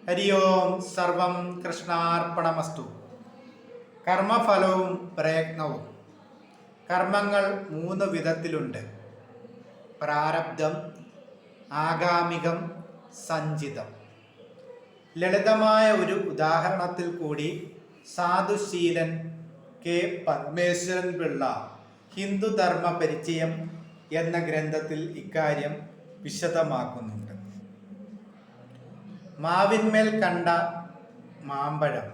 ഹരി ഓം സർവം കൃഷ്ണാർപ്പണമസ്തു. കർമ്മഫലവും പ്രയത്നവും. കർമ്മങ്ങൾ 3 വിധത്തിലുണ്ട്: പ്രാരബ്ധം, ആഗാമികം, സഞ്ചിതം. ലളിതമായ ഒരു ഉദാഹരണത്തിൽ കൂടി സാധുശീലൻ കെ പരമേശ്വരൻ പിള്ള ഹിന്ദുധർമ്മ പരിചയം എന്ന ഗ്രന്ഥത്തിൽ ഇക്കാര്യം വിശദമാക്കുന്നുണ്ട്. മാവിന്മേൽ കണ്ട മാമ്പഴം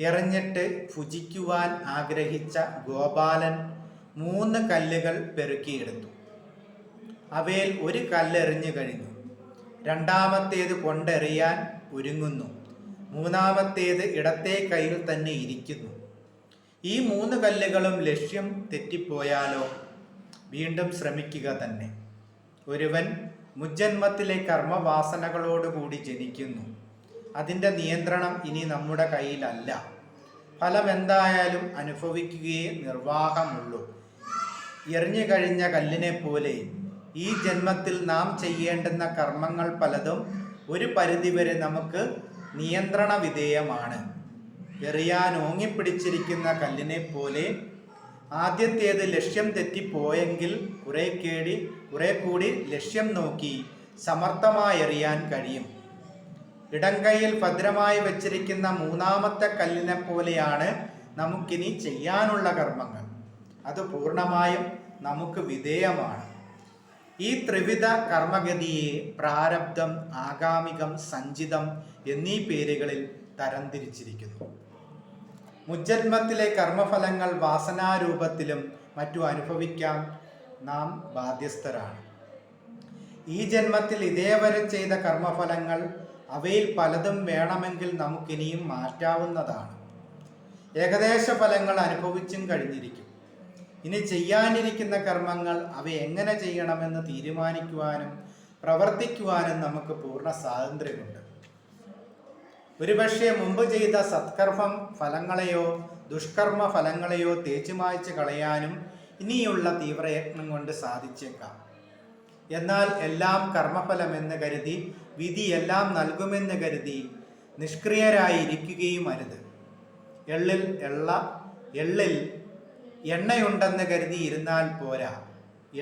എറിഞ്ഞിട്ട് ഭുജിക്കുവാൻ ആഗ്രഹിച്ച ഗോപാലൻ 3 കല്ലുകൾ പെറുക്കിയെടുത്തു. അവയിൽ ഒരു കല്ലെറിഞ്ഞു കഴിഞ്ഞു. രണ്ടാമത്തേത് കൊണ്ടെറിയാൻ ഒരുങ്ങുന്നു. മൂന്നാമത്തേത് ഇടത്തെ കയ്യിൽ തന്നെ ഇരിക്കുന്നു. ഈ 3 കല്ലുകളും ലക്ഷ്യം തെറ്റിപ്പോയാലോ? വീണ്ടും ശ്രമിക്കുക തന്നെ. ഒരുവൻ മുജ്ജന്മത്തിലെ കർമ്മവാസനകളോടുകൂടി ജനിക്കുന്നു. അതിൻ്റെ നിയന്ത്രണം ഇനി നമ്മുടെ കയ്യിലല്ല. ഫലം എന്തായാലും അനുഭവിക്കുകയേ നിർവാഹമുള്ളൂ. എറിഞ്ഞു കഴിഞ്ഞ കല്ലിനെ പോലെ ഈ ജന്മത്തിൽ നാം ചെയ്യേണ്ടുന്ന കർമ്മങ്ങൾ പലതും ഒരു പരിധിവരെ നമുക്ക് നിയന്ത്രണ വിധേയമാണ്. എറിയാൻ ഓങ്ങിപ്പിടിച്ചിരിക്കുന്ന കല്ലിനെ പോലെ ആദ്യത്തേത് ലക്ഷ്യം തെറ്റിപ്പോയെങ്കിൽ കുറെ കൂടി ലക്ഷ്യം നോക്കി സമർത്ഥമായി എറിയാൻ കഴിയും. ഇടം കൈയിൽ ഭദ്രമായി വച്ചിരിക്കുന്ന 3ാമത്തെ കല്ലിനെ പോലെയാണ് നമുക്കിനി ചെയ്യാനുള്ള കർമ്മങ്ങൾ. അത് പൂർണ്ണമായും നമുക്ക് വിധേയമാണ്. ഈ ത്രിവിധ കർമ്മഗതിയെ പ്രാരബ്ധം, ആഗാമികം, സഞ്ചിതം എന്നീ പേരുകളിൽ തരംതിരിച്ചിരിക്കുന്നു. മുജ്ജന്മത്തിലെ കർമ്മഫലങ്ങൾ വാസനാരൂപത്തിലും മറ്റും അനുഭവിക്കാൻ നാം ബാധ്യസ്ഥരാണ്. ഈ ജന്മത്തിൽ ഇതേവരെ ചെയ്ത കർമ്മഫലങ്ങൾ അവയിൽ പലതും വേണമെങ്കിൽ നമുക്കിനിയും മാറ്റാവുന്നതാണ്. ഏകദേശ ഫലങ്ങൾ അനുഭവിച്ചും കഴിഞ്ഞിരിക്കും. ഇനി ചെയ്യാനിരിക്കുന്ന കർമ്മങ്ങൾ അവ എങ്ങനെ ചെയ്യണമെന്ന് തീരുമാനിക്കുവാനും പ്രവർത്തിക്കുവാനും നമുക്ക് പൂർണ്ണ സ്വാതന്ത്ര്യമുണ്ട്. ഒരുപക്ഷെ മുമ്പ് ചെയ്ത സത്കർമ്മ ഫലങ്ങളെയോ ദുഷ്കർമ്മ ഫലങ്ങളെയോ തേച്ചുമായ്ച്ച് കളയാനും ഇനിയുള്ള തീവ്രയത്നം കൊണ്ട് സാധിച്ചേക്കാം. എന്നാൽ എല്ലാം കർമ്മഫലമെന്ന് കരുതി, വിധി എല്ലാം നൽകുമെന്ന് കരുതി നിഷ്ക്രിയരായിരിക്കുകയും അരുത്. എള്ളിൽ എണ്ണയുണ്ടെന്ന് കരുതി ഇരുന്നാൽ പോരാ.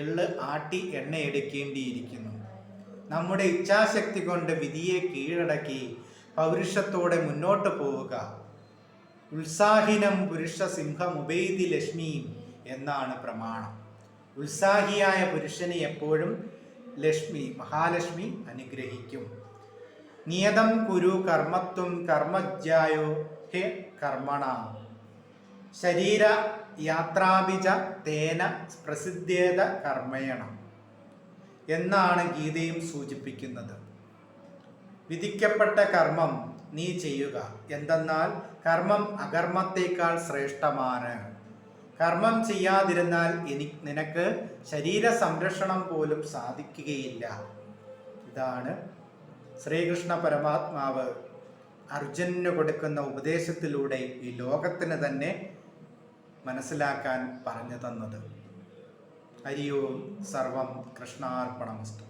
എള്ള് ആട്ടി എണ്ണയെടുക്കേണ്ടിയിരിക്കുന്നു. നമ്മുടെ ഇച്ഛാശക്തി കൊണ്ട് വിധിയെ കീഴടക്കി പൗരുഷത്തോടെ മുന്നോട്ട് പോവുക. ഉത്സാഹിനം പുരുഷ സിംഹമുപൈതി ലക്ഷ്മിയും എന്നാണ് പ്രമാണം. ഉത്സാഹിയായ പുരുഷനെ എപ്പോഴും മഹാലക്ഷ്മി അനുഗ്രഹിക്കും. നിയതം കുരു കർമ്മത്വം കർമ്മജ്യായോ ഹെ കർമ്മണ ശരീര യാത്രാഭിജ തേന പ്രസിദ്ധേത കർമ്മേണ എന്നാണ് ഗീതയും സൂചിപ്പിക്കുന്നത്. വിധിക്കപ്പെട്ട കർമ്മം നീ ചെയ്യുക. എന്തെന്നാൽ കർമ്മം അകർമ്മത്തേക്കാൾ ശ്രേഷ്ഠമാണ്. കർമ്മം ചെയ്യാതിരുന്നാൽ നിനക്ക് ശരീര സംരക്ഷണം പോലും സാധിക്കുകയില്ല. ഇതാണ് ശ്രീകൃഷ്ണ പരമാത്മാവ് അർജുനന് കൊടുക്കുന്ന ഉപദേശത്തിലൂടെ ഈ ലോകത്തിന് തന്നെ മനസ്സിലാക്കാൻ പറഞ്ഞു തന്നത്. ഹരി ഓം സർവം കൃഷ്ണാർപ്പണമസ്തു.